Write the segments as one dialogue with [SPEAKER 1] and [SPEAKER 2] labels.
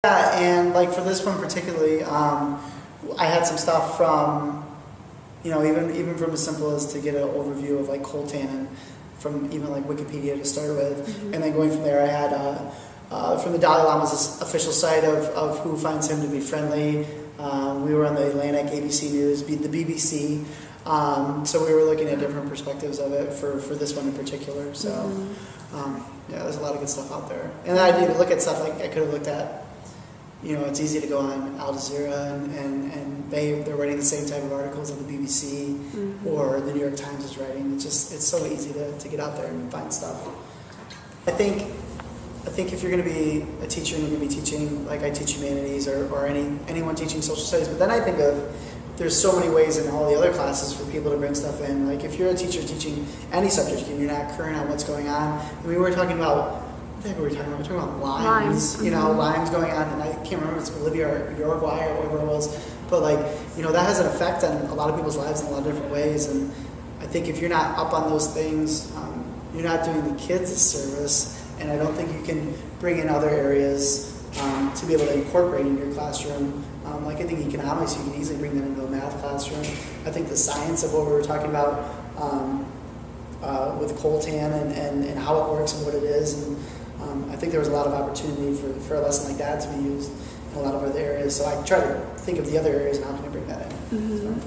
[SPEAKER 1] Yeah, and like for this one particularly, I had some stuff from, even from as simple as to get an overview of like coltan and from even like Wikipedia to start with, and then going from there, I had from the Dalai Lama's official site of who finds him to be friendly. We were on the Atlantic, ABC News, the BBC, so we were looking at different perspectives of it for this one in particular. So yeah, there's a lot of good stuff out there, and I did look at stuff like I could have looked at. It's easy to go on Al Jazeera and they're writing the same type of articles on the BBC or the New York Times is writing. It's so easy to get out there and find stuff. I think if you're going to be a teacher and you're going to be teaching, like I teach humanities or anyone teaching social studies, but then I think of there's so many ways in all the other classes for people to bring stuff in. Like if you're a teacher teaching any subject and you're not current on what's going on, we're talking about. I think we were talking about limes, limes going on, and I can't remember if it's Bolivia or Uruguay or whatever it was, but that has an effect on a lot of people's lives in a lot of different ways, and I think if you're not up on those things, you're not doing the kids a service, and I don't think you can bring in other areas to be able to incorporate in your classroom. Like I think economics, you can easily bring that into a math classroom. I think the science of what we were talking about with coltan and how it works and what it is, and I think there was a lot of opportunity for a lesson like that to be used in a lot of other areas. So I try to think of the other areas and how can I bring that in.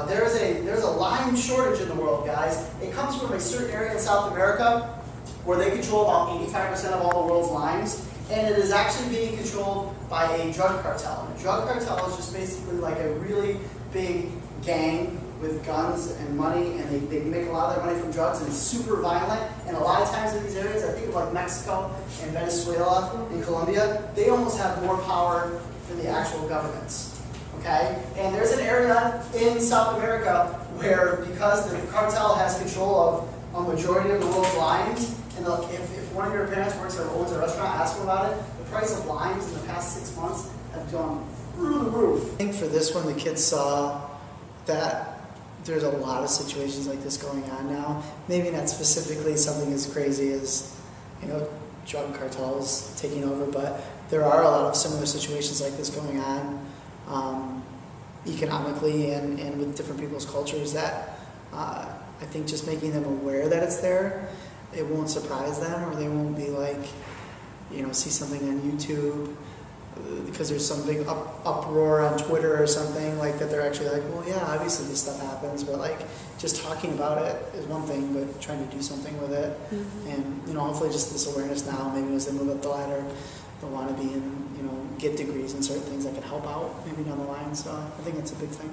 [SPEAKER 1] There's a lime shortage in the world, guys. It comes from a certain area in South America where they control about 85% of all the world's limes, and it is actually being controlled by a drug cartel. And a drug cartel is just basically like a really big gang with guns and money, and they make a lot of their money from drugs, and it's super violent. And a lot of times in these areas, I think of like Mexico and Venezuela and Colombia, they almost have more power than the actual governments. Okay? And there's an area in South America where, because the cartel has control of a majority of the world's limes, and if one of your parents works or owns a restaurant, ask them about it, the price of limes in the past 6 months have gone through the roof. I think for this one, the kids saw that there's a lot of situations like this going on now. Maybe not specifically something as crazy as, drug cartels taking over, but there are a lot of similar situations like this going on economically and with different people's cultures that I think just making them aware that it's there, it won't surprise them, or they won't be like, see something on YouTube because there's some big uproar on Twitter or something like that. They're actually like, well, yeah, obviously this stuff happens, but like just talking about it is one thing, but trying to do something with it, and hopefully just this awareness now, maybe as they move up the ladder, they'll want to be in, get degrees in certain things that can help out maybe down the line. So I think it's a big thing.